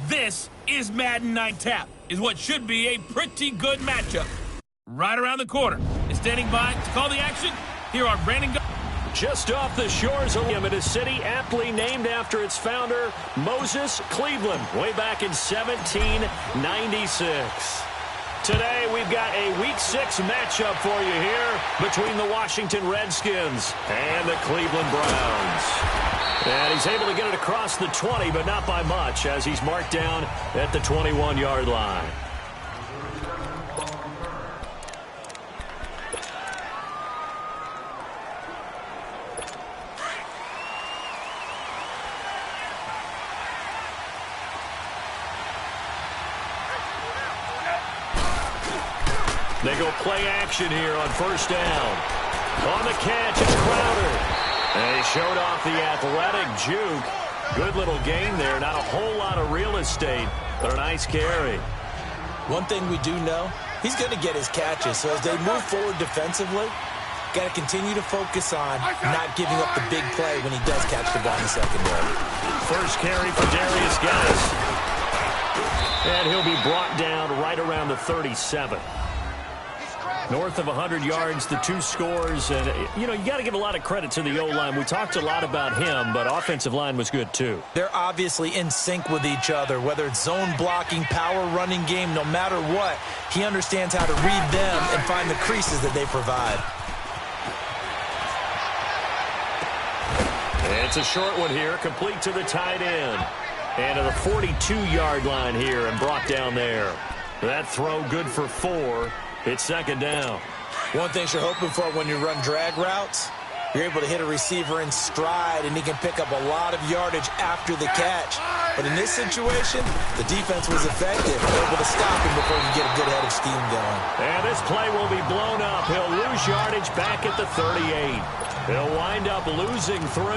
This is Madden Night Tap, is what should be a pretty good matchup. Right around the corner and standing by to call the action, here are Brandon. Just off the shores of a city aptly named after its founder, Moses Cleveland, way back in 1796. Today, we've got a Week 6 matchup for you here between the Washington Redskins and the Cleveland Browns. And he's able to get it across the 20, but not by much, as he's marked down at the 21-yard line. They go play action here on first down. On the catch, it's Crowder. And he showed off the athletic juke. Good little game there. Not a whole lot of real estate, but a nice carry. One thing we do know, he's going to get his catches. So as they move forward defensively, got to continue to focus on not giving up the big play when he does catch the ball in the secondary. First carry for Darius Guinness. And he'll be brought down right around the 37. North of 100 yards, the two scores. And, you got to give a lot of credit to the O-line. We talked a lot about him, but offensive line was good, too. They're obviously in sync with each other, whether it's zone blocking, power running game, no matter what. He understands how to read them and find the creases that they provide. It's a short one here, complete to the tight end. And to the 42-yard line here and brought down there. That throw good for 4. It's second down. One thing you're hoping for when you run drag routes, you're able to hit a receiver in stride, and he can pick up a lot of yardage after the catch. But in this situation, the defense was effective, able to stop him before he could get a good head of steam going. And this play will be blown up. He'll lose yardage back at the 38. He'll wind up losing 3.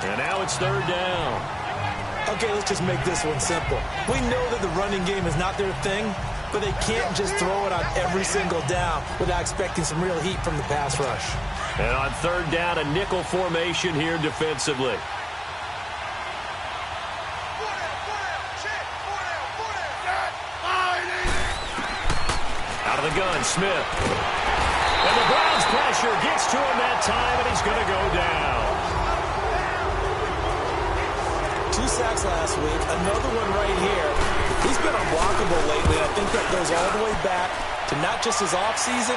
And now it's third down. Okay, let's just make this one simple. We know that the running game is not their thing, but they can't just throw it on every single down without expecting some real heat from the pass rush. And on third down, a nickel formation here defensively. Out of the gun, Smith. And the Browns pressure gets to him that time, and he's going to go down. 2 sacks last week, another one right here. He's been unblockable lately, and I think that goes all the way back to not just his offseason,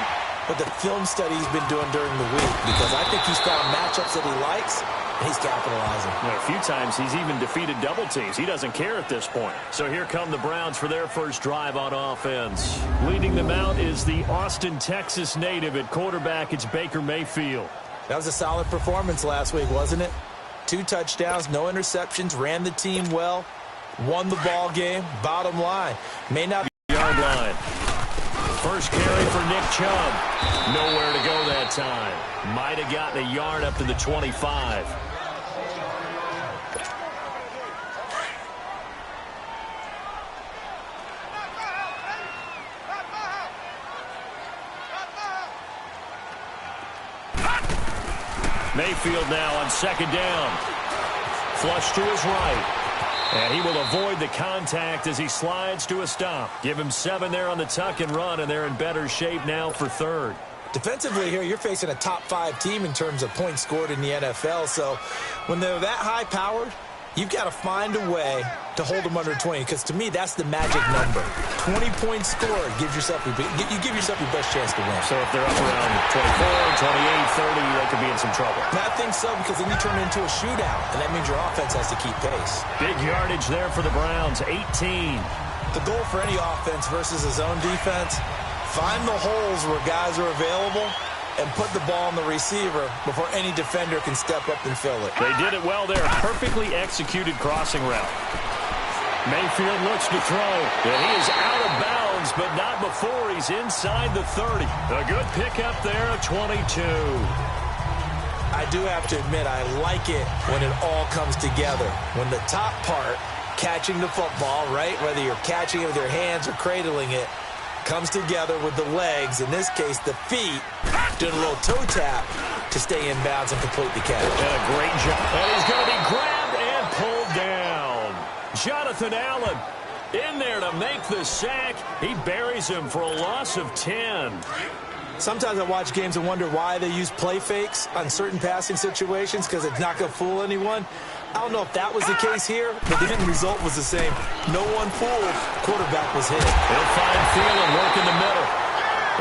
but the film study he's been doing during the week, because I think he's found matchups that he likes, and he's capitalizing. A few times he's even defeated double teams. He doesn't care at this point. So here come the Browns for their first drive on offense. Leading them out is the Austin, Texas native at quarterback. It's Baker Mayfield. That was a solid performance last week, wasn't it? 2 touchdowns, no interceptions, ran the team well, won the ball game. Bottom line, may not be yard line. First carry for Nick Chubb. Nowhere to go that time. Might have gotten a yard up to the 25. Mayfield now on second down. Flush to his right. And he will avoid the contact as he slides to a stop. Give him 7 there on the tuck and run, and they're in better shape now for third. Defensively here, you're facing a top 5 team in terms of points scored in the NFL. So when they're that high-powered, you've got to find a way to hold them under 20, because to me, that's the magic number. 20 points scored gives yourself you give yourself your best chance to win. So if they're up around 24, 28, 30, they could be in some trouble. And I think so, because then you turn it into a shootout, and that means your offense has to keep pace. Big yardage there for the Browns, 18. The goal for any offense versus a zone defense, find the holes where guys are available and put the ball on the receiver before any defender can step up and fill it. They did it well there. Perfectly executed crossing route. Mayfield looks to throw. And he is out of bounds, but not before he's inside the 30. A good pickup there of 22. I do have to admit, I like it when it all comes together. When the top part, catching the football, right, whether you're catching it with your hands or cradling it, comes together with the legs, in this case the feet, doing a little toe tap to stay in bounds and complete the catch. And a great job. And he's going to be grabbed and pulled down. Jonathan Allen in there to make the sack. He buries him for a loss of 10. Sometimes I watch games and wonder why they use play fakes on certain passing situations, because it's not going to fool anyone. I don't know if that was the case here, but the end result was the same. No one fooled. Quarterback was hit. He'll find Thielen, work in the middle.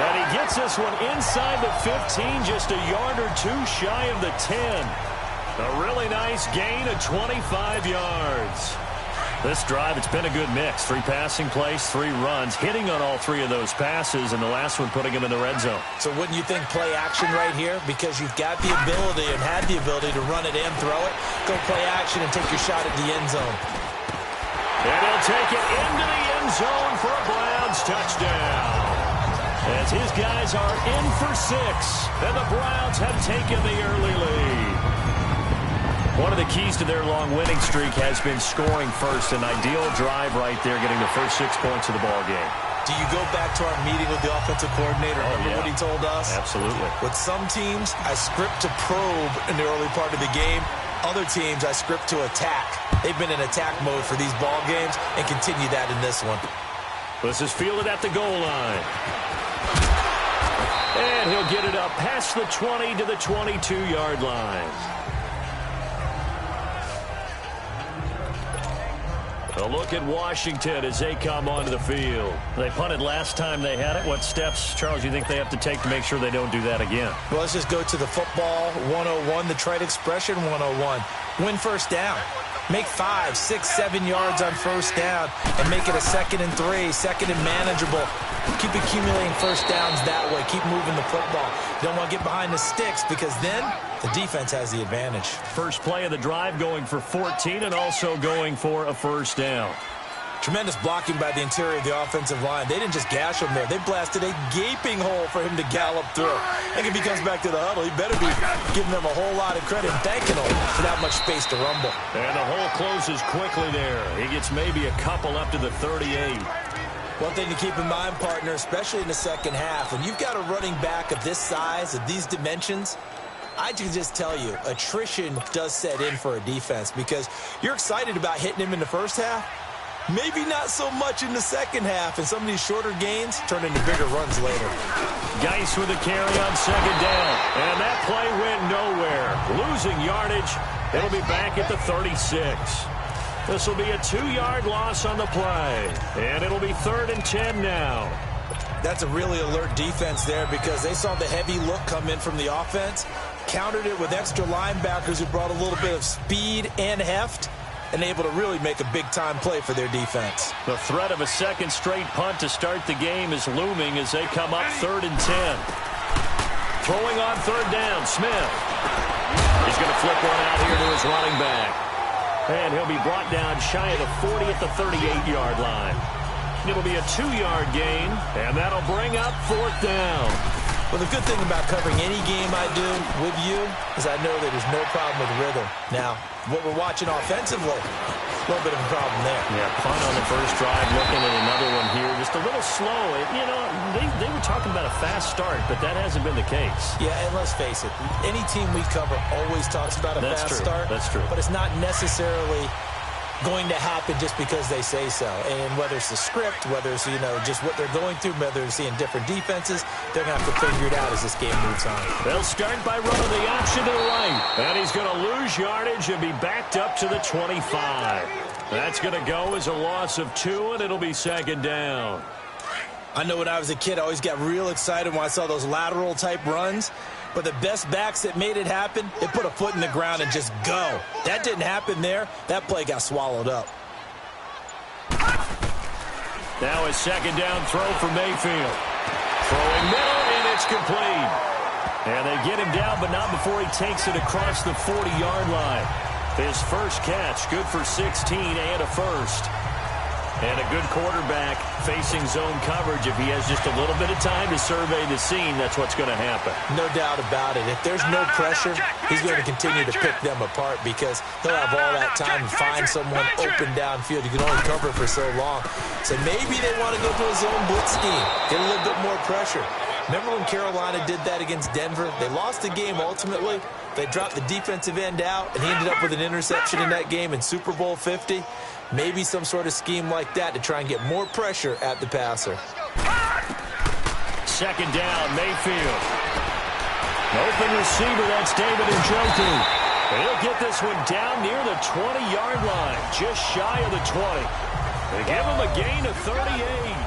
And he gets this one inside the 15, just a yard or two shy of the 10. A really nice gain of 25 yards. This drive, it's been a good mix. 3 passing plays, 3 runs, hitting on all 3 of those passes, and the last one putting him in the red zone. So wouldn't you think play action right here? Because you've got the ability and had the ability to run it and throw it. Go play action and take your shot at the end zone. And he'll take it into the end zone for a Browns touchdown. As his guys are in for 6, and the Browns have taken the early lead. One of the keys to their long winning streak has been scoring first. An ideal drive right there, getting the first 6 points of the ball game. Do you go back to our meeting with the offensive coordinator? Remember what he told us? Absolutely. With some teams, I script to probe in the early part of the game. Other teams, I script to attack. They've been in attack mode for these ball games and continue that in this one. This is fielded at the goal line. And he'll get it up past the 20 to the 22-yard line. A look at Washington as they come onto the field. They punted last time they had it. What steps, Charles, you think they have to take to make sure they don't do that again? Well, let's just go to the football 101, the trite expression 101. Win first down. Make 5, 6, 7 yards on first down and make it a 2nd and 3, 2nd and manageable. Keep accumulating first downs that way. Keep moving the football. You don't want to get behind the sticks because then the defense has the advantage. First play of the drive going for 14 and also going for a first down. Tremendous blocking by the interior of the offensive line. They didn't just gash him there. They blasted a gaping hole for him to gallop through. And if he comes back to the huddle, he better be giving them a whole lot of credit and thanking them for that much space to rumble. And the hole closes quickly there. He gets maybe a couple up to the 38. One thing to keep in mind, partner, especially in the second half, when you've got a running back of this size, of these dimensions, I can just tell you, attrition does set in for a defense because you're excited about hitting him in the first half. Maybe not so much in the second half, and some of these shorter gains turn into bigger runs later. Geis with a carry on second down, and that play went nowhere. Losing yardage, it'll be back at the 36. This will be a 2-yard loss on the play, and it'll be 3rd and 10 now. That's a really alert defense there because they saw the heavy look come in from the offense, countered it with extra linebackers who brought a little bit of speed and heft, and able to really make a big-time play for their defense. The threat of a second straight punt to start the game is looming as they come up 3rd and 10. Throwing on 3rd down, Smith. He's going to flip one out here to his running back. And he'll be brought down shy of the 40 at the 38-yard line. It'll be a 2-yard gain, and that'll bring up 4th down. Well, the good thing about covering any game I do with you is I know that there's no problem with rhythm. Now, what we're watching offensively, a little bit of a problem there. Yeah, punt on the first drive, looking at another one here. Just a little slow. You know, they were talking about a fast start, but that hasn't been the case. Yeah, and let's face it, any team we cover always talks about a fast start. That's true. But it's not necessarily going to happen just because they say so. And whether it's the script, whether it's, just what they're going through, whether they're seeing different defenses, they're going to have to figure it out as this game moves on. They'll start by running the option to the right. And he's going to lose yardage and be backed up to the 25. That's going to go as a loss of 2, and it'll be 2nd down. I know when I was a kid, I always got real excited when I saw those lateral-type runs. But the best backs that made it happen, they put a foot in the ground and just go. That didn't happen there. That play got swallowed up. Now a 2nd down throw for Mayfield. Throwing middle, and it's complete. And they get him down, but not before he takes it across the 40-yard line. His first catch, good for 16 and a first. And a good quarterback facing zone coverage. If he has just a little bit of time to survey the scene, that's what's going to happen. No doubt about it. If there's no pressure, he's going to continue to pick them apart because he'll have all that time to find someone open downfield. You can only cover for so long. So maybe they want to go to a zone blitz scheme, get a little bit more pressure. Remember when Carolina did that against Denver? They lost the game ultimately. They dropped the defensive end out, and he ended up with an interception in that game in Super Bowl 50. Maybe some sort of scheme like that to try and get more pressure at the passer. Second down, Mayfield. Open receiver, that's David Njoku. And he'll get this one down near the 20-yard line, just shy of the 20. They give him a gain of 38.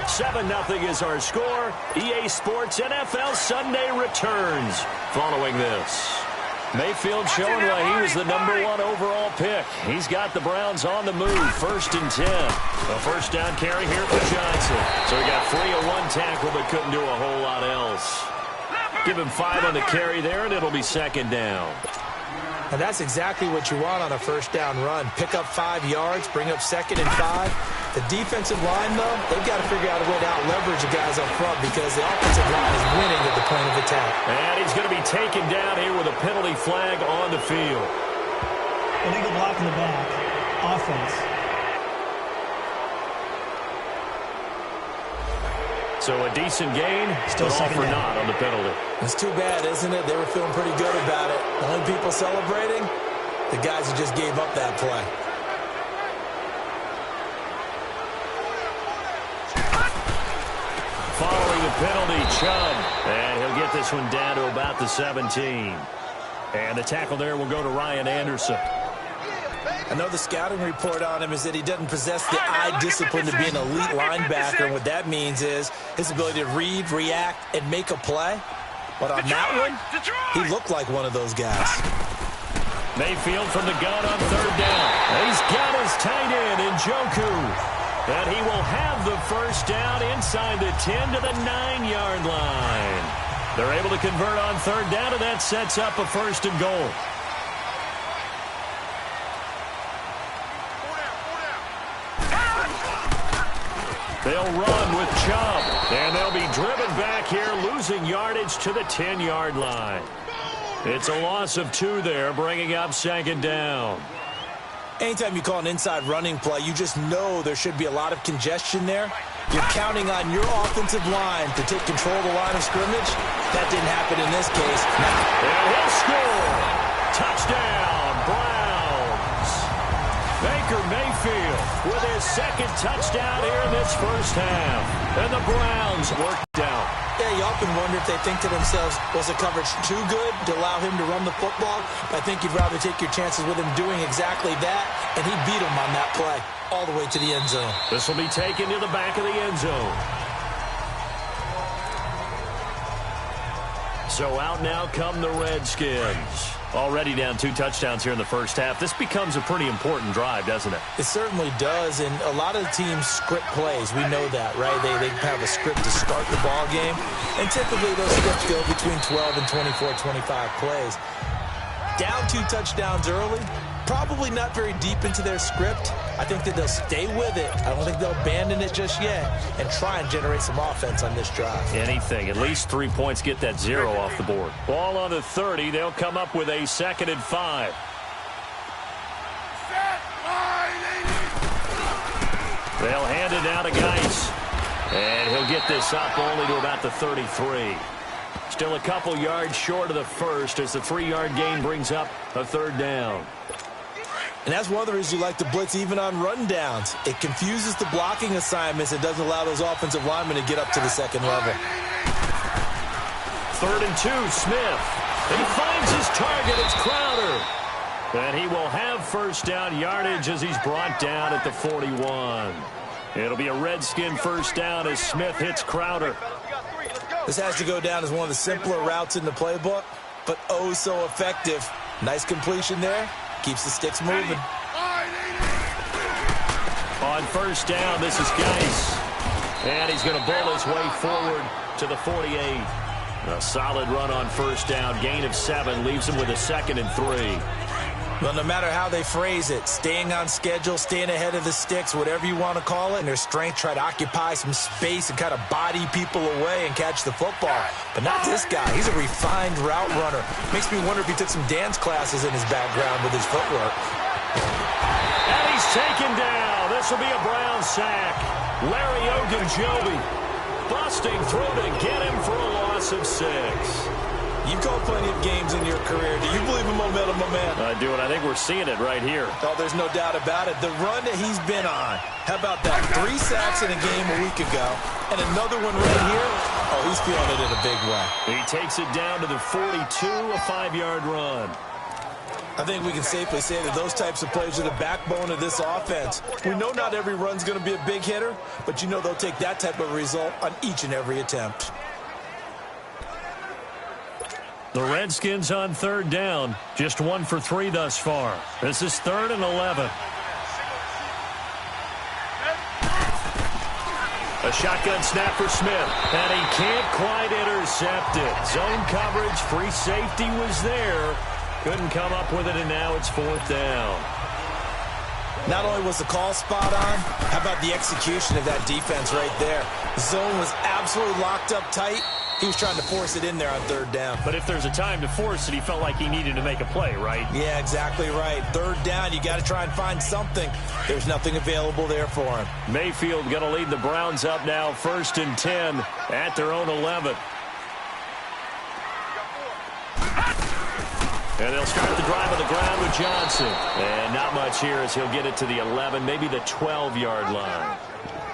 7-0 is our score. EA Sports NFL Sunday returns following this. Mayfield showing why he was the #1 overall pick. He's got the Browns on the move, 1st and 10. A first down carry here for Johnson. So he got 3 of 1 tackle, but couldn't do a whole lot else. Give him 5 on the carry there, and it'll be 2nd down. And that's exactly what you want on a first down run. Pick up 5 yards, bring up 2nd and 5. The defensive line, though, they've got to figure out a way to out-leverage the guys up front because the offensive line is winning at the point of attack. And he's going to be taken down here with a penalty flag on the field. Illegal block in the back. Offense. So a decent gain, Still but all for down. naught on the penalty. It's too bad, isn't it? They were feeling pretty good about it. The only people celebrating, the guys who just gave up that play. Following the penalty, Chubb. And he'll get this one down to about the 17. And the tackle there will go to Ryan Anderson. I know the scouting report on him is that he doesn't possess the eye discipline to be an elite linebacker. And what that means is his ability to read, react, and make a play. But on that one, he looked like one of those guys. Mayfield from the gun on 3rd down. He's got his tight end, Njoku. And he will have the first down inside the 10 to the 9-yard line. They're able to convert on 3rd down, and that sets up a 1st and goal. They'll run with Chubb, and they'll be driven back here, losing yardage to the 10-yard line. It's a loss of 2 there, bringing up 2nd down. Anytime you call an inside running play, you just know there should be a lot of congestion there. You're counting on your offensive line to take control of the line of scrimmage. That didn't happen in this case. And he'll score. Touchdown, Browns. Baker Mayfield with his 2nd touchdown here in this first half. And the Browns worked out. Yeah, you often wonder if they think to themselves, was the coverage too good to allow him to run the football? I think you'd rather take your chances with him doing exactly that, and he beat him on that play all the way to the end zone. This will be taken to the back of the end zone. So out now come the Redskins. Already down 2 touchdowns here in the first half. This becomes a pretty important drive, doesn't it? It certainly does, and a lot of teams script plays. We know that, right? They have a script to start the ball game, and typically those scripts go between 12 and 24, 25 plays. Down 2 touchdowns early, probably not very deep into their script. I think that they'll stay with it. I don't think they'll abandon it just yet and try and generate some offense on this drive. Anything. At least 3 points, get that 0 off the board. Ball on the 30. They'll come up with a 2nd and 5. They'll hand it down to Geis. And he'll get this up only to about the 33. Still a couple yards short of the first as the 3-yard gain brings up a 3rd down. And that's one of the reasons you like to blitz even on rundowns. It confuses the blocking assignments and doesn't allow those offensive linemen to get up to the 2nd level. 3rd and 2, Smith. He finds his target. It's Crowder. And he will have first down yardage as he's brought down at the 41. It'll be a Redskin first down as Smith hits Crowder. This has to go down as one of the simpler routes in the playbook, but oh so effective. Nice completion there. Keeps the sticks moving. On first down, this is Geis. And he's going to bull his way forward to the 48. A solid run on first down. Gain of 7 leaves him with a 2nd and 3. Well, no matter how they phrase it, staying on schedule, staying ahead of the sticks, whatever you want to call it, and their strength, try to occupy some space and kind of body people away and catch the football. But not this guy. He's a refined route runner. Makes me wonder if he took some dance classes in his background with his footwork. And he's taken down. This will be a Brown sack. Larry Ogunjobi. busting through to get him for a loss of 6. You call plenty of games in your career. Do you believe in momentum, my man? I do, and I think we're seeing it right here. Oh, there's no doubt about it. The run that he's been on. How about that? 3 sacks in a game a week ago, and another one right here. Oh, he's feeling it in a big way. He takes it down to the 42, a 5-yard run. I think we can safely say that those types of plays are the backbone of this offense. We know not every run's going to be a big hitter, but you know they'll take that type of result on each and every attempt. The Redskins on 3rd down. Just 1 for 3 thus far. This is 3rd and 11. A shotgun snap for Smith, and he can't quite intercept it. Zone coverage, free safety was there. Couldn't come up with it, and now it's 4th down. Not only was the call spot on, how about the execution of that defense right there? The zone was absolutely locked up tight. He was trying to force it in there on 3rd down. But if there's a time to force it, he felt like he needed to make a play, right? Yeah, exactly right. 3rd down, you got to try and find something. There's nothing available there for him. Mayfield going to lead the Browns up now, 1st and 10 at their own 11. And they'll start the drive on the ground with Johnson. And not much here as he'll get it to the 11, maybe the 12-yard line.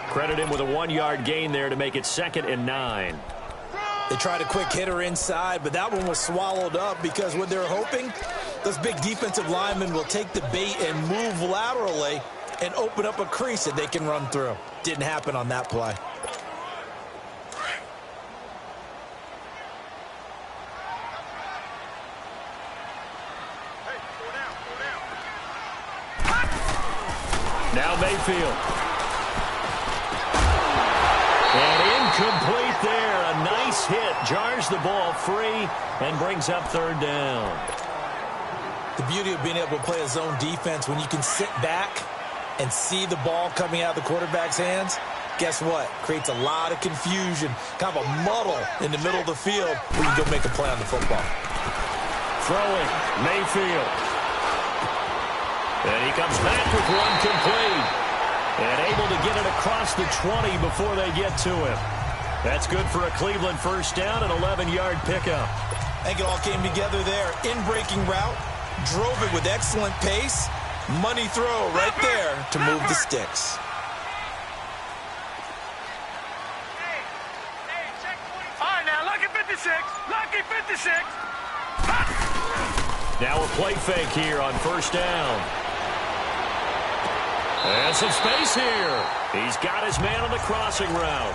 Credit him with a 1-yard gain there to make it 2nd and 9. They tried a quick hitter inside, but that one was swallowed up because what they're hoping, those big defensive linemen will take the bait and move laterally and open up a crease that they can run through. Didn't happen on that play. Now Mayfield. And incomplete there. A nice hit. Jars the ball free and brings up 3rd down. The beauty of being able to play a zone defense when you can sit back and see the ball coming out of the quarterback's hands, guess what? Creates a lot of confusion, kind of a muddle in the middle of the field where you go make a play on the football. Throwing, Mayfield. And he comes back with one complete. And able to get it across the 20 before they get to him. That's good for a Cleveland 1st down, an 11-yard pickup. I think it all came together there. In-breaking route, drove it with excellent pace. Money throw right there to move the sticks. All right, now, lucky 56. Lucky 56. Now a play fake here on 1st down. And some space here. He's got his man on the crossing route.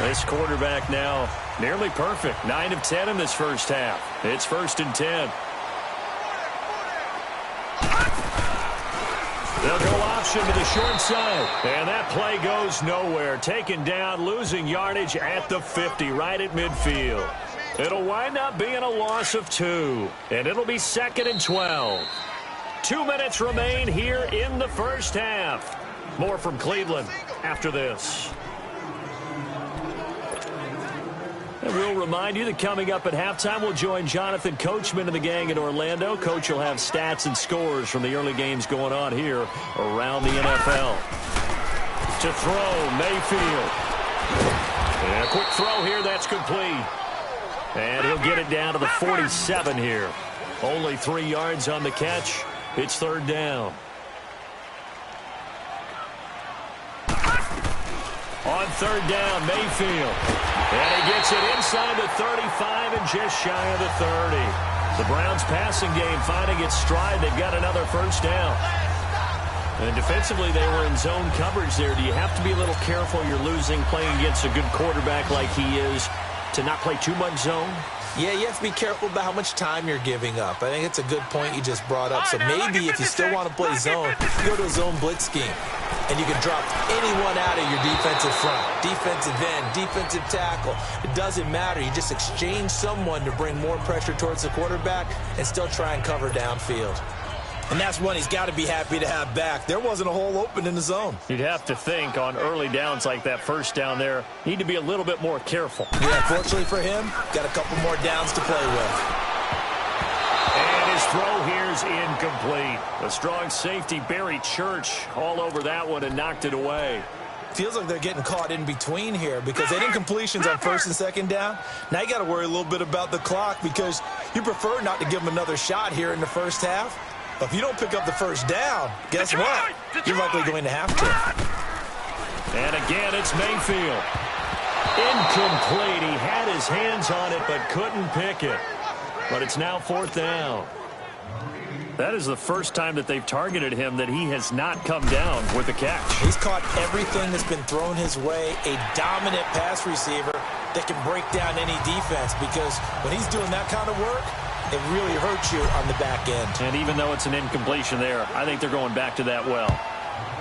This quarterback now nearly perfect. 9 of 10 in this first half. It's 1st and 10. They'll go option to the short side. And that play goes nowhere. Taken down, losing yardage at the 50, right at midfield. It'll wind up being a loss of 2. And it'll be 2nd and 12. 2 minutes remain here in the first half. More from Cleveland after this. And we'll remind you that coming up at halftime, we'll join Jonathan Coachman and the gang in Orlando. Coach will have stats and scores from the early games going on here around the NFL. To throw, Mayfield. And a quick throw here, that's complete. And he'll get it down to the 47 here. Only 3 yards on the catch. It's 3rd down. On 3rd down, Mayfield. And he gets it inside the 35 and just shy of the 30. The Browns passing game finding its stride. They've got another 1st down. And defensively, they were in zone coverage there. Do you have to be a little careful? You're losing playing against a good quarterback like he is to not play too much zone? Yeah, you have to be careful about how much time you're giving up. I think it's a good point you just brought up. So maybe if you still want to play zone, you go to a zone blitz scheme. And you can drop anyone out of your defensive front, defensive end, defensive tackle. It doesn't matter. You just exchange someone to bring more pressure towards the quarterback and still try and cover downfield. And that's one he's got to be happy to have back. There wasn't a hole open in the zone. You'd have to think on early downs like that 1st down there, need to be a little bit more careful. Yeah, fortunately for him, got a couple more downs to play with. And his throw here is is incomplete. A strong safety, Barry Church, all over that one and knocked it away. Feels like they're getting caught in between here because they didn't completions on first and second down. Now you got to worry a little bit about the clock because you prefer not to give them another shot here in the first half. But if you don't pick up the first down, guess what? You're likely going to have to. And again, it's Mayfield. Incomplete. He had his hands on it but couldn't pick it. But it's now fourth down. That is the first time that they've targeted him that he has not come down with a catch. He's caught everything that's been thrown his way. A dominant pass receiver that can break down any defense because when he's doing that kind of work, it really hurts you on the back end. And even though it's an incompletion there, I think they're going back to that well.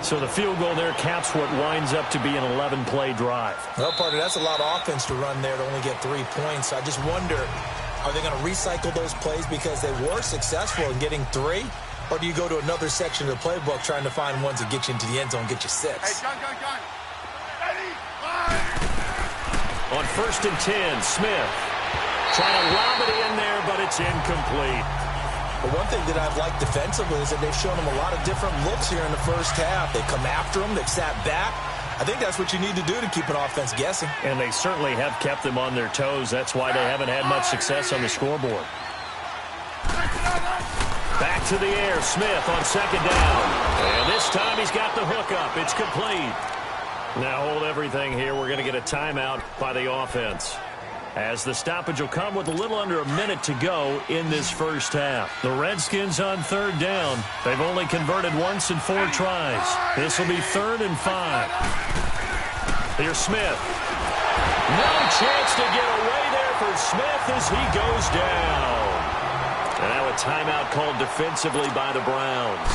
So the field goal there caps what winds up to be an 11-play drive. Well, partner, that's a lot of offense to run there to only get 3 points. So I just wonder, are they going to recycle those plays because they were successful in getting 3? Or do you go to another section of the playbook trying to find ones that get you into the end zone, get you 6? Hey, gun. Ready? On first and 10, Smith trying to lob it in there, but it's incomplete. But one thing that I've liked defensively is that they've shown them a lot of different looks here in the first half. They come after them. They've sat back. I think that's what you need to do to keep an offense guessing. And they certainly have kept them on their toes. That's why they haven't had much success on the scoreboard. Back to the air. Smith on second down. And this time he's got the hook up. It's complete. Now hold everything here. We're going to get a timeout by the offense, as the stoppage will come with a little under a minute to go in this first half. The Redskins on third down. They've only converted once in 4 tries. This will be 3rd and 5. Here's Smith. No chance to get away there for Smith as he goes down. And now a timeout called defensively by the Browns,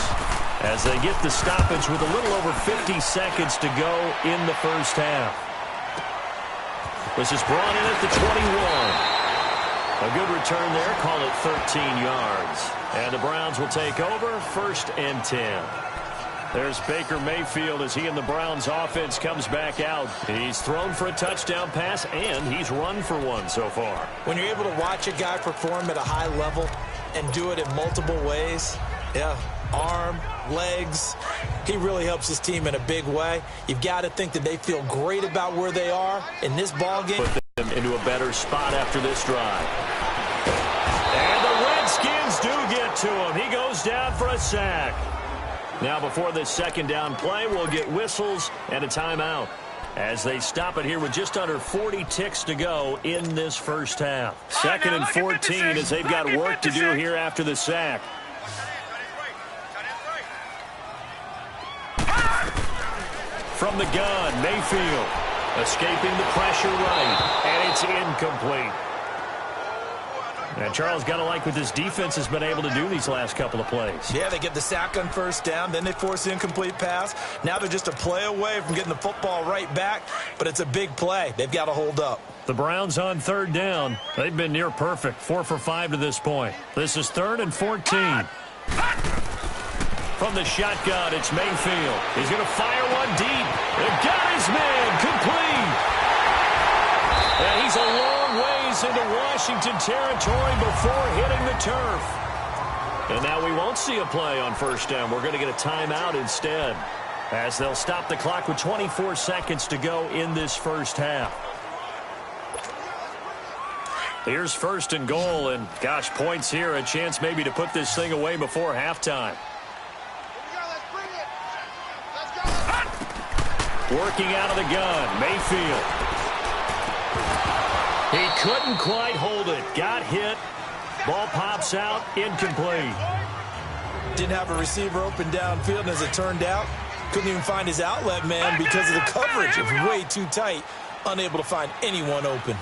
as they get the stoppage with a little over 50 seconds to go in the first half. This is brought in at the 21. A good return there. Call it 13 yards. And the Browns will take over 1st and 10. There's Baker Mayfield as he and the Browns offense comes back out. He's thrown for a touchdown pass, and he's run for one so far. When you're able to watch a guy perform at a high level and do it in multiple ways, arm, legs, he really helps his team in a big way. You've got to think that they feel great about where they are in this ball game. Put them into a better spot after this drive. And the Redskins do get to him. He goes down for a sack. Now before this second down play, we'll get whistles and a timeout, as they stop it here with just under 40 ticks to go in this first half. 2nd and 14 as they've got work to do here after the sack. From the gun, Mayfield escaping the pressure right, and it's incomplete. And Charles, got to like what this defense has been able to do these last couple of plays. Yeah, they get the sack on first down, then they force the incomplete pass. Now they're just a play away from getting the football right back, but it's a big play. They've got to hold up. The Browns on third down. They've been near perfect, 4 for 5 to this point. This is 3rd and 14. From the shotgun, it's Mayfield. He's going to fire one deep. And got his man complete. And he's a long ways into Washington territory before hitting the turf. And now we won't see a play on first down. We're going to get a timeout instead, as they'll stop the clock with 24 seconds to go in this first half. Here's 1st and goal, and gosh, points here, a chance maybe to put this thing away before halftime. Working out of the gun, Mayfield. He couldn't quite hold it. Got hit. Ball pops out. Incomplete. Didn't have a receiver open downfield, and as it turned out, couldn't even find his outlet man because of the coverage. It was way too tight. Unable to find anyone open.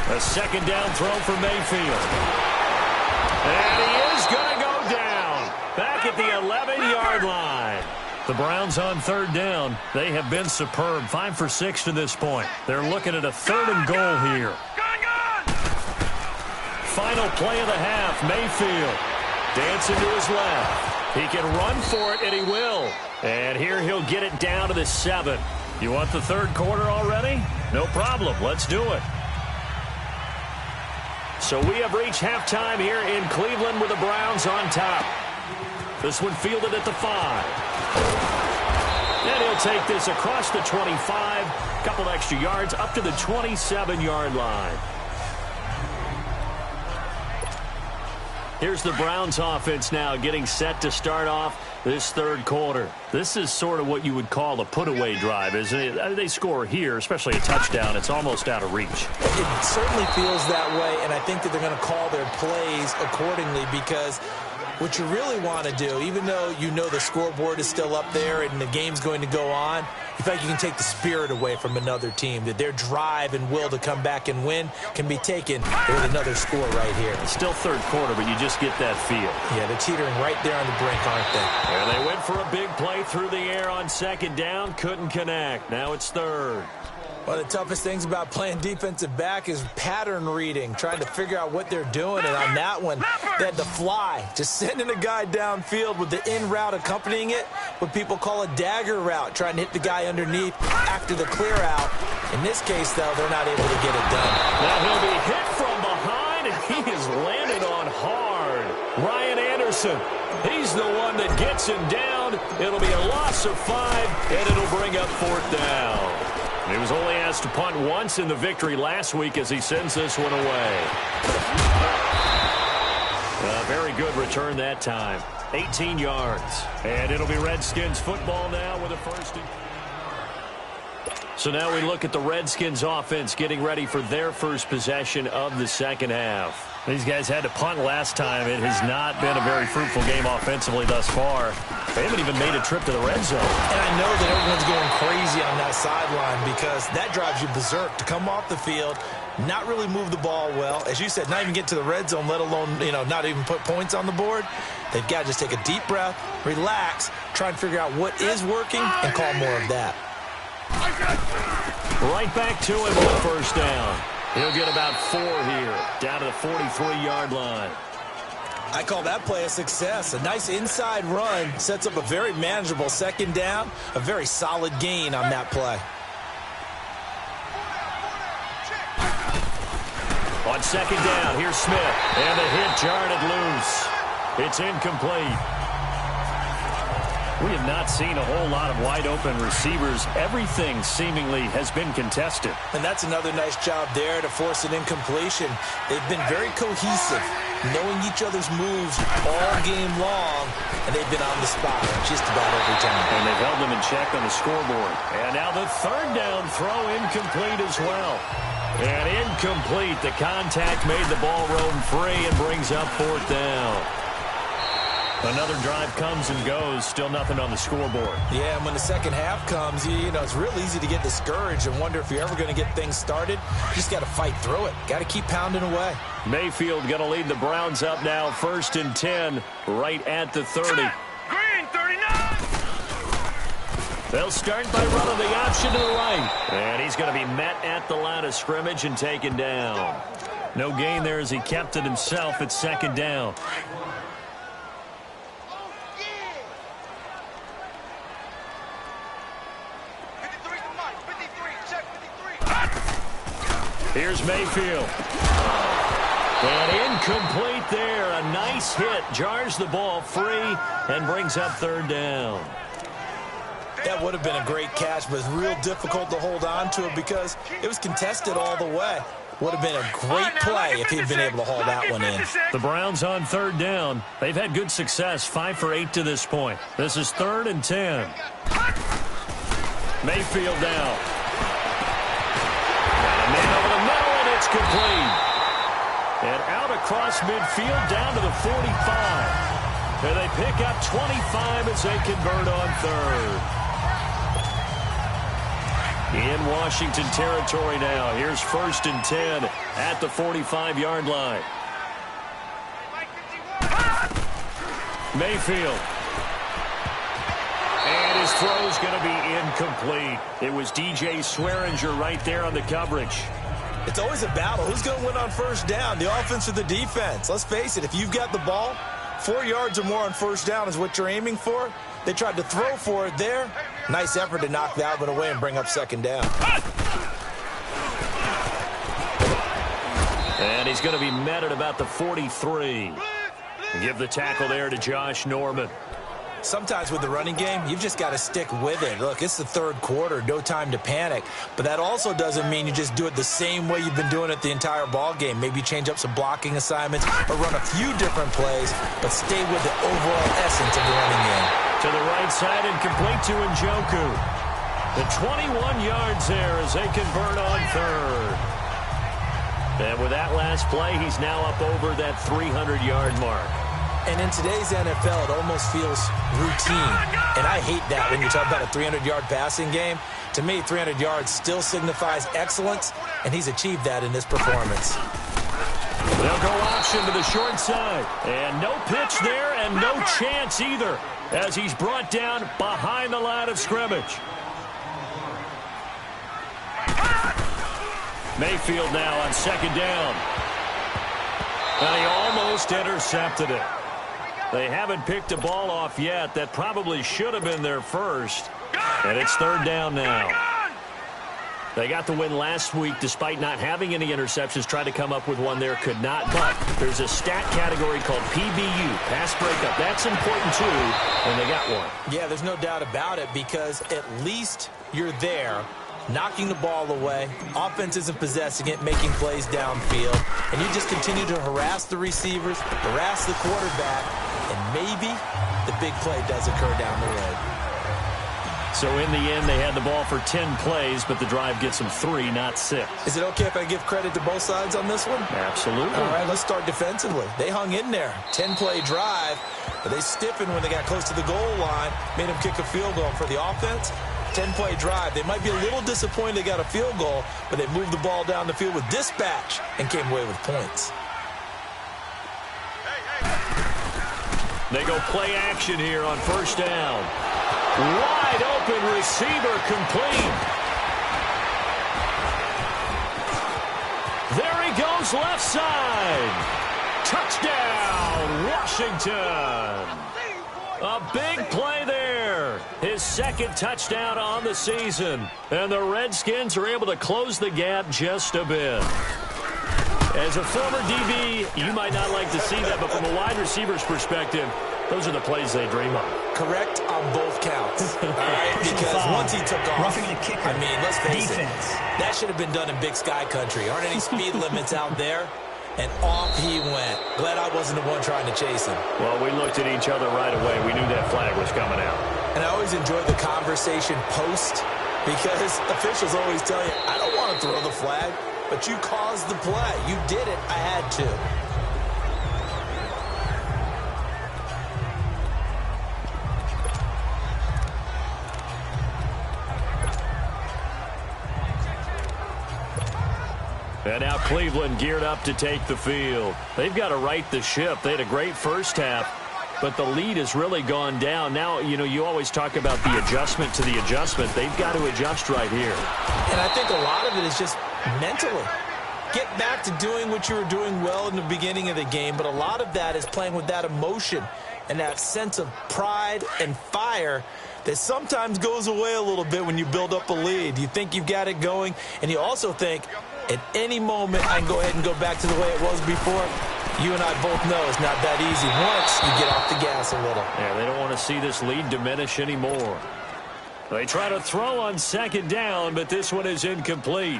A second down throw for Mayfield. And he is going to go down. Back at the 11-yard line. The Browns on third down. They have been superb. 5 for 6 to this point. They're looking at a 3rd and goal here. Final play of the half. Mayfield dancing to his left. He can run for it, and he will. And here he'll get it down to the 7. You want the third quarter already? No problem. Let's do it. So we have reached halftime here in Cleveland with the Browns on top. This one fielded at the 5. And he'll take this across the 25, a couple extra yards up to the 27-yard line. Here's the Browns offense now getting set to start off this third quarter. This is sort of what you would call a put-away drive, isn't it? They score here, especially a touchdown. It's almost out of reach. It certainly feels that way, and I think that they're going to call their plays accordingly because what you really want to do, even though you know the scoreboard is still up there and the game's going to go on, you feel like you can take the spirit away from another team, that their drive and will to come back and win can be taken with another score right here. It's still third quarter, but you just get that feel. Yeah, they're teetering right there on the brink, aren't they? And they went for a big play through the air on second down, couldn't connect. Now it's third. One of the toughest things about playing defensive back is pattern reading, trying to figure out what they're doing. And on that one, they had to fly, just sending a guy downfield with the in route accompanying it, what people call a dagger route, trying to hit the guy underneath after the clear out. In this case, though, they're not able to get it done. Now he'll be hit from behind, and he is landed on hard. Ryan Anderson, he's the one that gets him down. It'll be a loss of 5, and it'll bring up fourth down. He was only asked to punt once in the victory last week as he sends this one away. A very good return that time. 18 yards. And it'll be Redskins football now with a first. So now we look at the Redskins offense getting ready for their first possession of the second half. These guys had to punt last time. It has not been a very fruitful game offensively thus far. They haven't even made a trip to the red zone. And I know that everyone's going crazy on that sideline because that drives you berserk to come off the field, not really move the ball well. As you said, not even get to the red zone, let alone, not even put points on the board. They've got to just take a deep breath, relax, try and figure out what is working, and call more of that. Right back to him on first down. He'll get about 4 here, down to the 43-yard line. I call that play a success. A nice inside run sets up a very manageable second down, a very solid gain on that play. On second down, here's Smith, and the hit jarred it loose. It's incomplete. We have not seen a whole lot of wide-open receivers. Everything seemingly has been contested. And that's another nice job there to force an incompletion. They've been very cohesive, knowing each other's moves all game long, and they've been on the spot just about every time. And they've held them in check on the scoreboard. And now the third down throw incomplete as well. And incomplete. The contact made the ball roam free and brings up fourth down. Another drive comes and goes, still nothing on the scoreboard. Yeah, and when the second half comes, it's real easy to get discouraged and wonder if you're ever going to get things started. You just got to fight through it. Got to keep pounding away. Mayfield going to lead the Browns up now, 1st and 10, right at the 30. Green, 39. They'll start by running the option to the right. And he's going to be met at the line of scrimmage and taken down. No gain there as he kept it himself at second down. Here's Mayfield. And incomplete there. A nice hit. Jars the ball free and brings up third down. That would have been a great catch, but it's real difficult to hold on to it because it was contested all the way. Would have been a great play if he'd been able to haul that one in. The Browns on third down. They've had good success, 5 for 8 to this point. This is 3rd and 10. Mayfield down. Man over the middle, and it's complete. And out across midfield, down to the 45. And they pick up 25 as they convert on third. In Washington territory now. Here's 1st and 10 at the 45-yard line. Mayfield. And his throw's going to be incomplete. It was DJ Swearinger right there on the coverage. It's always a battle. Who's going to win on first down, the offense or the defense? Let's face it, if you've got the ball, 4 yards or more on first down is what you're aiming for. They tried to throw for it there. Nice effort to knock that one away and bring up second down. And he's going to be met at about the 43. Give the tackle there to Josh Norman. Sometimes with the running game, you've just got to stick with it. Look, it's the third quarter, no time to panic. But that also doesn't mean you just do it the same way you've been doing it the entire ball game. Maybe change up some blocking assignments or run a few different plays, but stay with the overall essence of the running game. To the right side and complete to Njoku. The 21 yards there as they convert on third. And with that last play, he's now up over that 300-yard mark. And in today's NFL, it almost feels routine. And I hate that when you talk about a 300-yard passing game. To me, 300 yards still signifies excellence, and he's achieved that in this performance. They'll go option to the short side. And no pitch there and no chance either as he's brought down behind the line of scrimmage. Mayfield now on second down. And he almost intercepted it. They haven't picked a ball off yet. That probably should have been their first. And it's third down now. They got the win last week despite not having any interceptions. Tried to come up with one there, could not. But there's a stat category called PBU, pass breakup. That's important too, and they got one. Yeah, there's no doubt about it because at least you're there, knocking the ball away. Offense isn't possessing it, making plays downfield. And you just continue to harass the receivers, harass the quarterback, and maybe the big play does occur down the road. So in the end, they had the ball for 10 plays, but the drive gets them 3, not 6. Is it okay if I give credit to both sides on this one? Absolutely. All right, let's start defensively. They hung in there. 10-play drive, but they stiffened when they got close to the goal line, made them kick a field goal. For the offense, 10-play drive. They might be a little disappointed they got a field goal, but they moved the ball down the field with dispatch and came away with points. They go play action here on first down. Wide open receiver complete. There he goes left side. Touchdown, Washington. A big play there. His second touchdown on the season. And the Redskins are able to close the gap just a bit. As a former DB, you might not like to see that, but from a wide receiver's perspective, those are the plays they dream of. Correct on both counts. All right? Because once he took off, I mean, let's face it, that should have been done in Big Sky Country. Aren't any speed limits out there? And off he went. Glad I wasn't the one trying to chase him. Well, we looked at each other right away. We knew that flag was coming out. And I always enjoy the conversation post because officials always tell you, I don't want to throw the flag, but you caused the play. You did it. I had to. And now Cleveland geared up to take the field. They've got to right the ship. They had a great first half, but the lead has really gone down. Now, you know, you always talk about the adjustment to the adjustment. They've got to adjust right here. And I think a lot of it is just mentally. Get back to doing what you were doing well in the beginning of the game, but a lot of that is playing with that emotion and that sense of pride and fire that sometimes goes away a little bit when you build up a lead. You think you've got it going, and you also think, at any moment, I can go ahead and go back to the way it was before. You and I both know it's not that easy once you get off the gas a little. Yeah, they don't want to see this lead diminish anymore. They try to throw on second down, but this one is incomplete.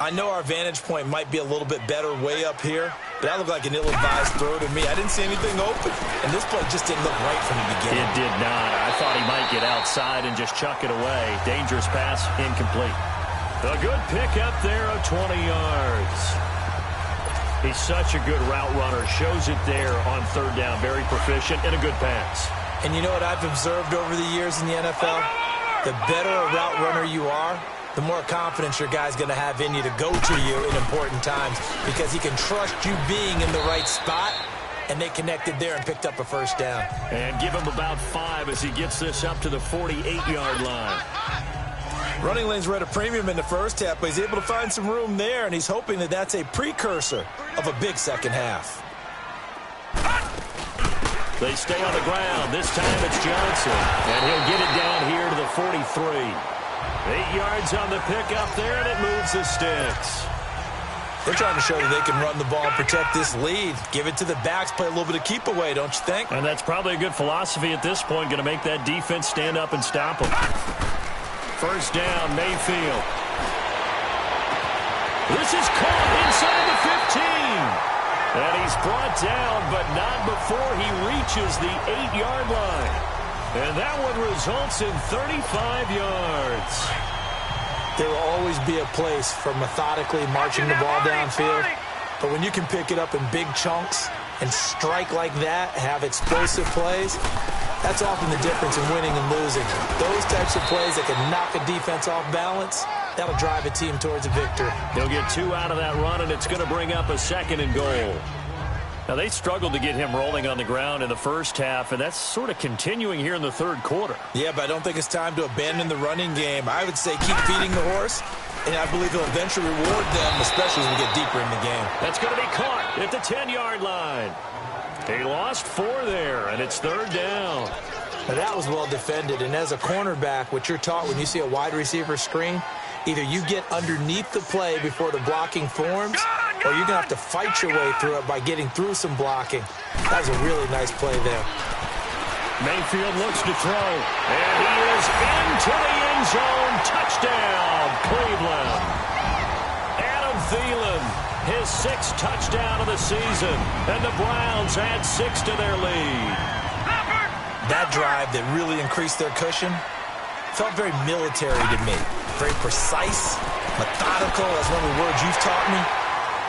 I know our vantage point might be a little bit better way up here, but that looked like an ill-advised throw to me. I didn't see anything open, and this play just didn't look right from the beginning. It did not. I thought he might get outside and just chuck it away. Dangerous pass, incomplete. A good pick up there of 20 yards. He's such a good route runner. Shows it there on third down. Very proficient and a good pass. And you know what I've observed over the years in the NFL? The better a route runner you are, the more confidence your guy's going to have in you to go to you in important times because he can trust you being in the right spot, and they connected there and picked up a first down. And give him about 5 as he gets this up to the 48-yard line. Running lanes were at a premium in the first half, but he's able to find some room there, and he's hoping that that's a precursor of a big second half. They stay on the ground. This time it's Johnson, and he'll get it down here to the 43. 8 yards on the pickup there, and it moves the sticks. They're trying to show that they can run the ball and protect this lead. Give it to the backs, play a little bit of keep away, don't you think? And that's probably a good philosophy at this point, going to make that defense stand up and stop them. First down, Mayfield. This is caught inside the 15. And he's brought down, but not before he reaches the 8-yard line. And that one results in 35 yards. There will always be a place for methodically marching the ball downfield. But when you can pick it up in big chunks and strike like that, have explosive plays, that's often the difference in winning and losing. Those types of plays that can knock a defense off balance, that'll drive a team towards a victory. They'll get 2 out of that run, and it's going to bring up a 2nd and goal. Now, they struggled to get him rolling on the ground in the first half, and that's sort of continuing here in the third quarter. Yeah, but I don't think it's time to abandon the running game. I would say keep feeding the horse, and I believe he'll eventually reward them, especially as we get deeper in the game. That's going to be caught at the 10-yard line. He lost 4 there, and it's 3rd down. Now, that was well defended, and as a cornerback, what you're taught when you see a wide receiver screen, either you get underneath the play before the blocking forms, or you're going to have to fight your way through it by getting through some blocking. That was a really nice play there. Mayfield looks to throw, and he is into the end zone. Touchdown, Cleveland. Adam Thielen, his 6th touchdown of the season, and the Browns add 6 to their lead. That drive that really increased their cushion felt very military to me. Very precise, methodical, as one of the words you've taught me.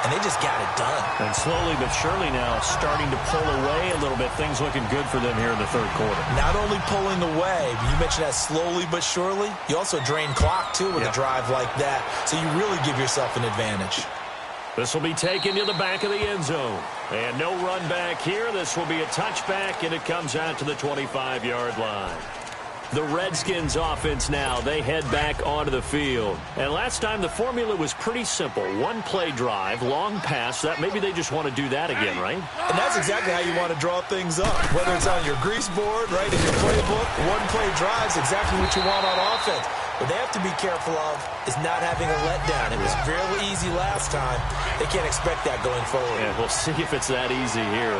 And they just got it done. And slowly but surely now starting to pull away a little bit. Things looking good for them here in the third quarter. Not only pulling away, but you mentioned that slowly but surely. You also drain clock, too, with a drive like that. So you really give yourself an advantage. This will be taken to the back of the end zone. And no run back here. This will be a touchback, and it comes out to the 25-yard line. The Redskins offense now, they head back onto the field. And last time the formula was pretty simple. 1-play drive, long pass. That maybe they just want to do that again, right? And that's exactly how you want to draw things up. Whether it's on your grease board, right, in your playbook, 1-play drive is exactly what you want on offense. What they have to be careful of is not having a letdown. It was fairly easy last time. They can't expect that going forward. Yeah, we'll see if it's that easy here.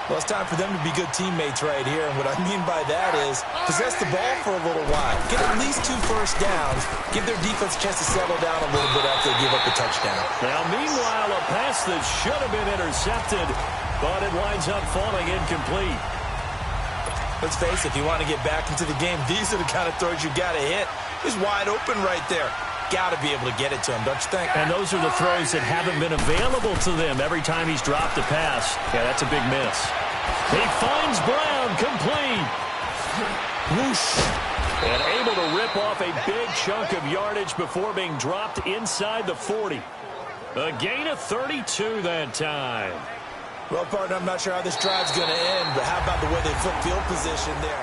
Well, it's time for them to be good teammates right here. And what I mean by that is possess the ball for a little while. Get at least 2 first downs. Give their defense a chance to settle down a little bit after they give up a touchdown. Now, meanwhile, a pass that should have been intercepted, but it winds up falling incomplete. Let's face it, if you want to get back into the game, these are the kind of throws you got to hit. He's wide open right there. Got to be able to get it to him, don't you think? And those are the throws that haven't been available to them every time he's dropped a pass. Yeah, that's a big miss. He finds Brown, complete. Whoosh. And able to rip off a big chunk of yardage before being dropped inside the 40. A gain of 32 that time. Well, partner, I'm not sure how this drive's going to end, but how about the way they flip field position there?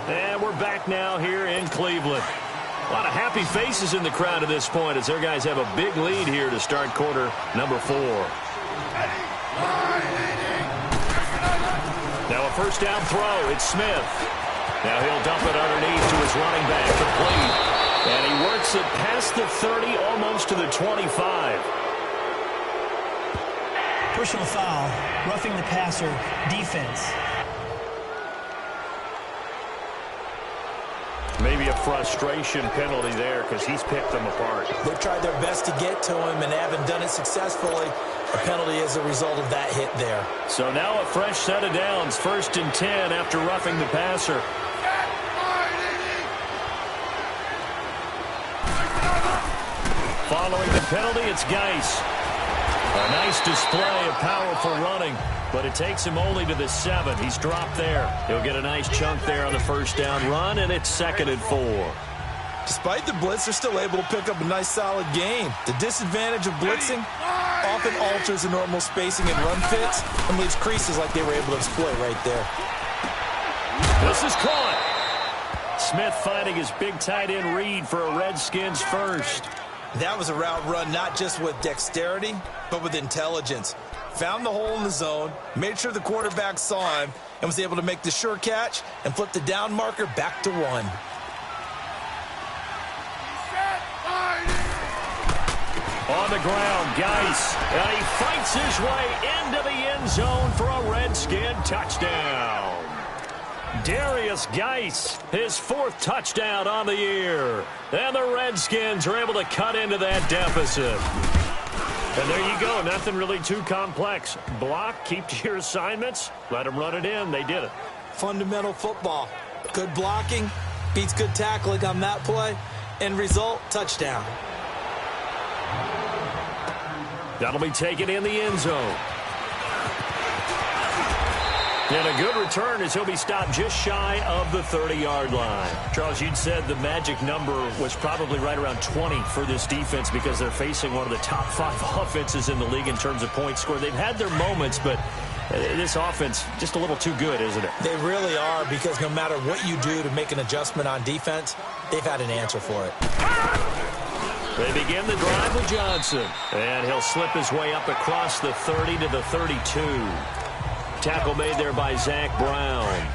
And we're back now here in Cleveland. A lot of happy faces in the crowd at this point as their guys have a big lead here to start quarter number 4. Now a first down throw. It's Smith. Now he'll dump it underneath to his running back, complete. And he works it past the 30, almost to the 25. Personal foul, roughing the passer, defense. Maybe a frustration penalty there because he's picked them apart. They've tried their best to get to him and haven't done it successfully. A penalty as a result of that hit there. So now a fresh set of downs. 1st and 10 after roughing the passer. Following the penalty, it's Geis. A nice display of powerful running, but it takes him only to the 7. He's dropped there. He'll get a nice chunk there on the first down run, and it's 2nd and 4. Despite the blitz, they're still able to pick up a nice, solid game. The disadvantage of blitzing often alters the normal spacing and run fits and leaves creases like they were able to exploit right there. This is caught. Smith finding his big tight end Reed for a Redskins first. That was a route run not just with dexterity, but with intelligence. Found the hole in the zone, made sure the quarterback saw him, and was able to make the sure catch and flip the down marker back to 1. On the ground, Geis. And he fights his way into the end zone for a Redskin touchdown. Darius Geis, his 4th touchdown on the year. And the Redskins are able to cut into that deficit. And there you go. Nothing really too complex. Block, keep to your assignments, let them run it in. They did it. Fundamental football. Good blocking beats good tackling on that play. End result, touchdown. That'll be taken in the end zone. And a good return as he'll be stopped just shy of the 30-yard line. Charles, you'd said the magic number was probably right around 20 for this defense because they're facing one of the top 5 offenses in the league in terms of points scored. They've had their moments, but this offense just a little too good, isn't it? They really are, because no matter what you do to make an adjustment on defense, they've had an answer for it. They begin the drive with Johnson, and he'll slip his way up across the 30 to the 32. Tackle made there by Zach Brown.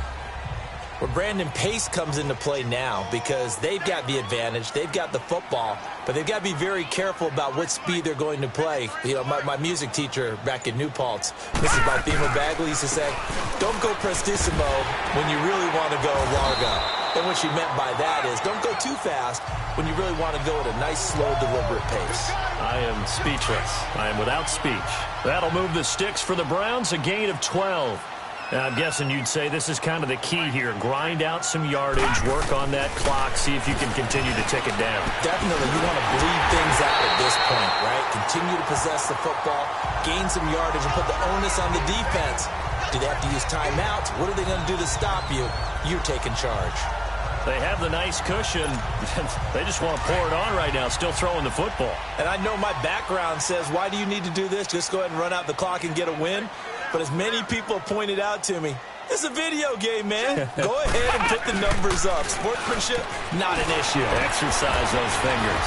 Well, Brandon, pace comes into play now because they've got the advantage. They've got the football, but they've got to be very careful about what speed they're going to play. You know, my music teacher back in New Paltz, Mrs. Balthema Bagley, used to say, don't go prestissimo when you really want to go largo. And what she meant by that is don't go too fast when you really want to go at a nice, slow, deliberate pace. I am speechless. I am without speech. That'll move the sticks for the Browns, a gain of 12. Now, I'm guessing you'd say this is kind of the key here. Grind out some yardage, work on that clock, see if you can continue to tick it down. Definitely. You want to bleed things out at this point, right? Continue to possess the football, gain some yardage, and put the onus on the defense. Do they have to use timeouts? What are they going to do to stop you? You're taking charge. They have the nice cushion. They just want to pour it on right now, still throwing the football. And I know my background says, why do you need to do this? Just go ahead and run out the clock and get a win. But as many people have pointed out to me, it's a video game, man. Go ahead and put the numbers up. Sportsmanship, not an issue. Exercise those fingers.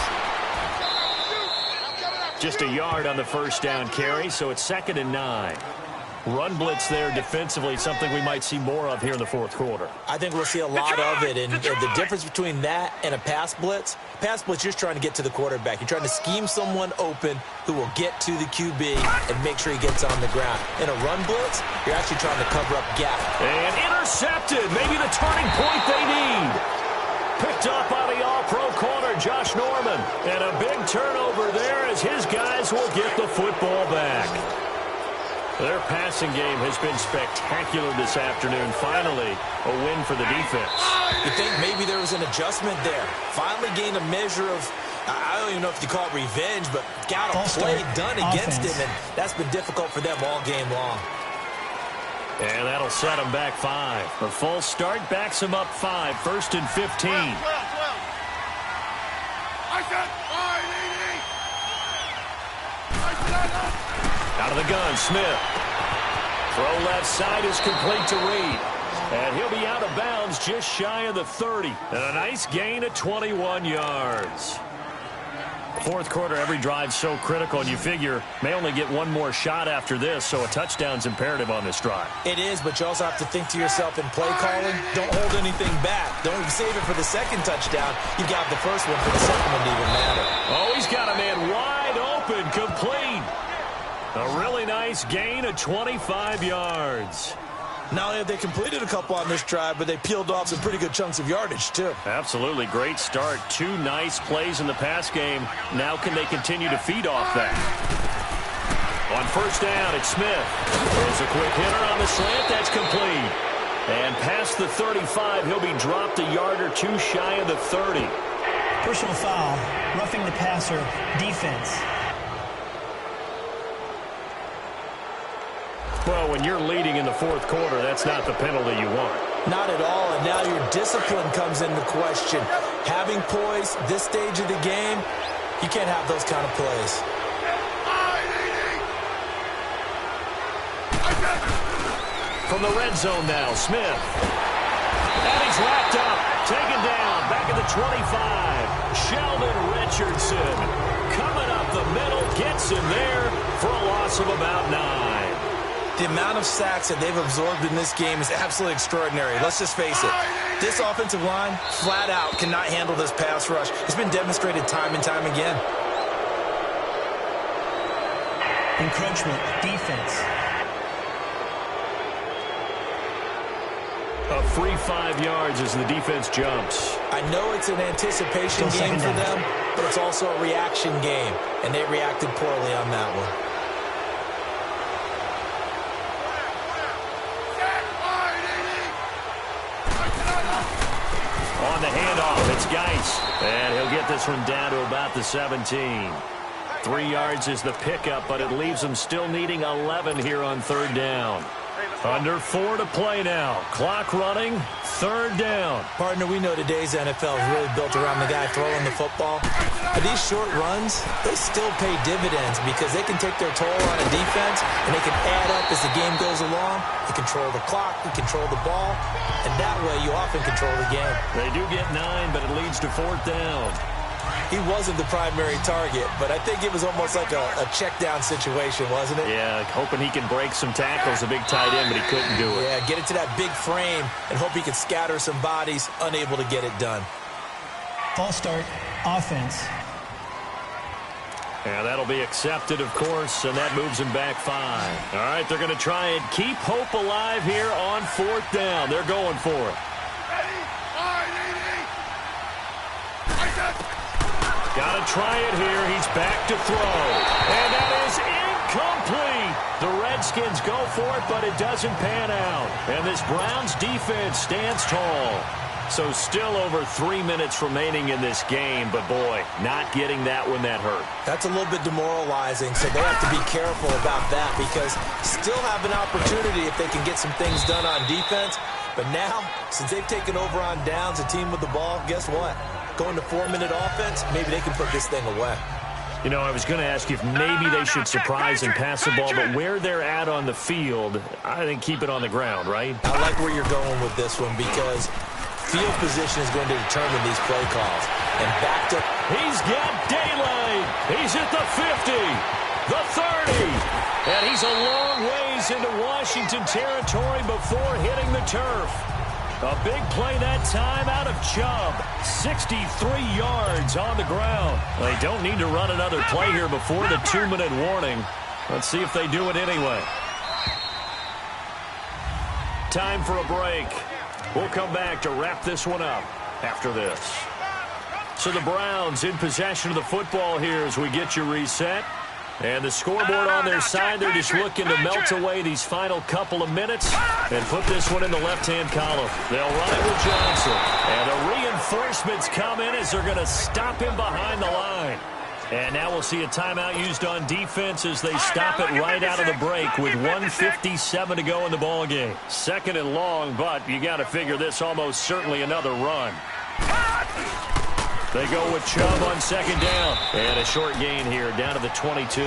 Just a yard on the first down carry, so it's 2nd and 9. Run blitz there defensively, something we might see more of here in the 4th quarter. I think we'll see a lot of it, and the difference between that and a pass blitz, you're just trying to get to the quarterback. You're trying to scheme someone open who will get to the QB and make sure he gets on the ground. In a run blitz, you're actually trying to cover up gap. And intercepted, maybe the turning point they need. Picked up by the all-pro corner, Josh Norman. And a big turnover there as his guys will get the football back. Their passing game has been spectacular this afternoon. Finally, a win for the defense. You think maybe there was an adjustment there. Finally gained a measure of, I don't even know if you call it revenge, but got a play done against him, and that's been difficult for them all game long. And that'll set them back 5. A false start backs them up 5. 1st and 15. Out of the gun, Smith. Throw left side is complete to Reed. And he'll be out of bounds just shy of the 30. And a nice gain of 21 yards. 4th quarter, every drive so critical, and you figure may only get one more shot after this, so a touchdown's imperative on this drive. It is, but you also have to think to yourself in play calling, don't hold anything back. Don't save it for the second touchdown. You got the first one for the second one to even matter. Oh, he's got a man wide open, complete. A really nice gain of 25 yards. Not only have they completed a couple on this drive, but they peeled off some pretty good chunks of yardage, too. Absolutely. Great start. 2 nice plays in the pass game. Now can they continue to feed off that? On first down, it's Smith. There's a quick hitter on the slant. That's complete. And past the 35, he'll be dropped a yard or 2 shy of the 30. Personal foul, roughing the passer, defense. Well, when you're leading in the 4th quarter, that's not the penalty you want. Not at all, and now your discipline comes into question. Having poise this stage of the game, you can't have those kind of plays. From the red zone now, Smith. And he's wrapped up, taken down, back at the 25. Sheldon Richardson coming up the middle, gets him there for a loss of about 9. The amount of sacks that they've absorbed in this game is absolutely extraordinary. Let's just face it. This offensive line, flat out, cannot handle this pass rush. It's been demonstrated time and time again. Encroachment defense. A free 5 yards as the defense jumps. I know it's an anticipation game for them, but it's also a reaction game, and they reacted poorly on that one. On the handoff, it's Geis. And he'll get this one down to about the 17. 3 yards is the pickup, but it leaves them still needing 11 here on third down. Under 4 to play now. Clock running, third down. Partner, we know today's NFL is really built around the guy throwing the football. But these short runs, they still pay dividends because they can take their toll on a defense, and they can add up as the game goes along. You control the clock, you control the ball, and that way you often control the game. They do get 9, but it leads to fourth down. He wasn't the primary target, but I think it was almost like a check-down situation, wasn't it? Yeah, hoping he can break some tackles, a big tight end, but he couldn't do it. Yeah, get it to that big frame and hope he can scatter some bodies, unable to get it done. False start, offense. Yeah, that'll be accepted, of course, and that moves him back 5. All right, they're going to try and keep hope alive here on fourth down. They're going for it. Got to try it here. He's back to throw. And that is incomplete. The Redskins go for it, but it doesn't pan out. And this Browns defense stands tall. So still over 3 minutes remaining in this game, but boy, not getting that one that hurt. That's a little bit demoralizing, so they have to be careful about that because still have an opportunity if they can get some things done on defense. But now, since they've taken over on downs, a team with the ball, guess what? Going to 4-minute offense, maybe they can put this thing away. You know, I was going to ask you if maybe they should surprise and pass the ball, but where they're at on the field, I think keep it on the ground, right? I like where you're going with this one because field position is going to determine these play calls. And back to... He's got daylight. He's at the 50, the 30, and he's a long ways into Washington territory before hitting the turf. A big play that time out of Chubb. 63 yards on the ground. They don't need to run another play here before the 2-minute warning. Let's see if they do it anyway. Time for a break. We'll come back to wrap this one up after this. So the Browns in possession of the football here as we get you reset. And the scoreboard on their side, they're just looking to melt away these final couple of minutes and put this one in the left-hand column. They'll run it with Johnson. And the reinforcements come in as they're going to stop him behind the line. And now we'll see a timeout used on defense as they stop it right out of the break with 1:57 to go in the ballgame. Second and long, but you got to figure this almost certainly another run. They go with Chubb on second down. And a short gain here down to the 22.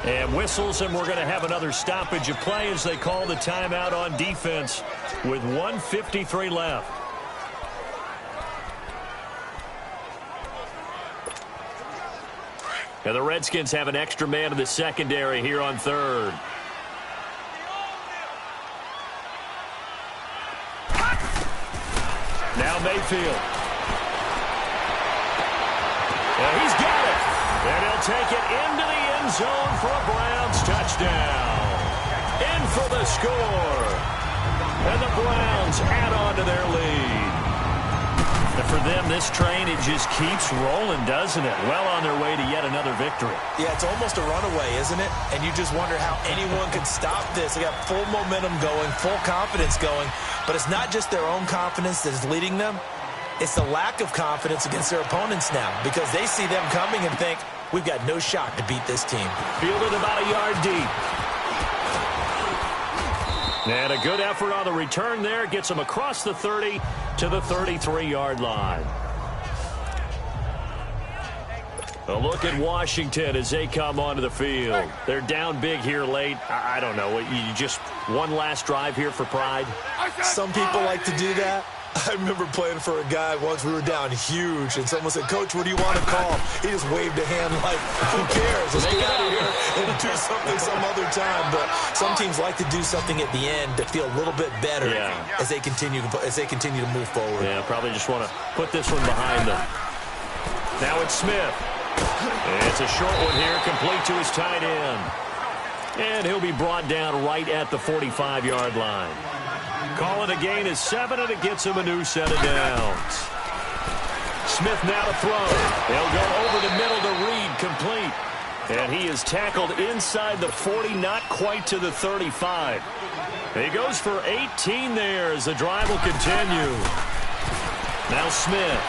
And whistles, and we're going to have another stoppage of play as they call the timeout on defense with 1:53 left. And the Redskins have an extra man in the secondary here on third. Now Mayfield. And he's got it. And he'll take it into the end zone for a Browns touchdown. In for the score. And the Browns add on to their lead. And for them, this train, it just keeps rolling, doesn't it? Well on their way to yet another victory. Yeah, it's almost a runaway, isn't it? And you just wonder how anyone can stop this. They got full momentum going, full confidence going. But it's not just their own confidence that is leading them. It's the lack of confidence against their opponents now because they see them coming and think, we've got no shot to beat this team. Fielded about a yard deep. And a good effort on the return there. Gets them across the 30 to the 33-yard line. A look at Washington as they come onto the field. They're down big here late. I don't know. You just one last drive here for pride? Some people like to do that. I remember playing for a guy once. We were down huge, and someone said, Coach, what do you want to call? He just waved a hand like, who cares? Let's get out of here and do something some other time. But some teams like to do something at the end to feel a little bit better as they continue to move forward. Yeah, probably just want to put this one behind them. Now it's Smith. And it's a short one here, complete to his tight end. And he'll be brought down right at the 45-yard line. Call it a gain of 7, and it gets him a new set of downs. Smith now to throw. They'll go over the middle to Reed, complete. And he is tackled inside the 40, not quite to the 35. He goes for 18 there as the drive will continue. Now Smith.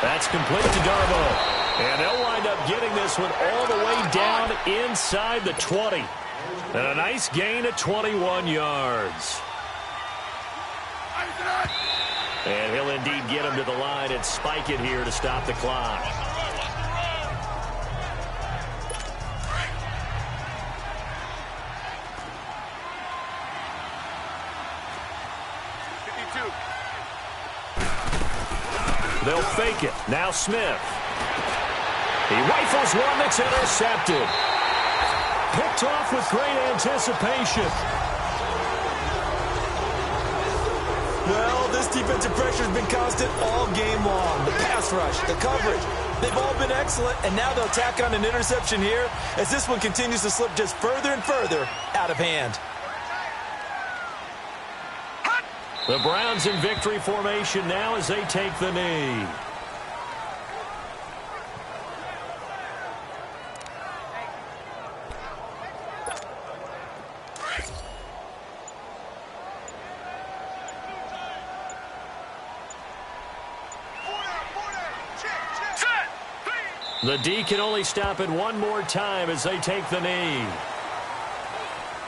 That's complete to Darbo. And they'll wind up getting this one all the way down inside the 20. And a nice gain of 21 yards. And he'll indeed get him to the line and spike it here to stop the clock. They'll fake it. Now Smith. He rifles one that's intercepted. Picked off with great anticipation. Well, this defensive pressure has been constant all game long. The pass rush, the coverage, they've all been excellent, and now they'll tack on an interception here as this one continues to slip just further and further out of hand. The Browns in victory formation now as they take the knee. The D can only stop it one more time as they take the knee.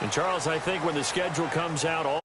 And Charles, I think when the schedule comes out, all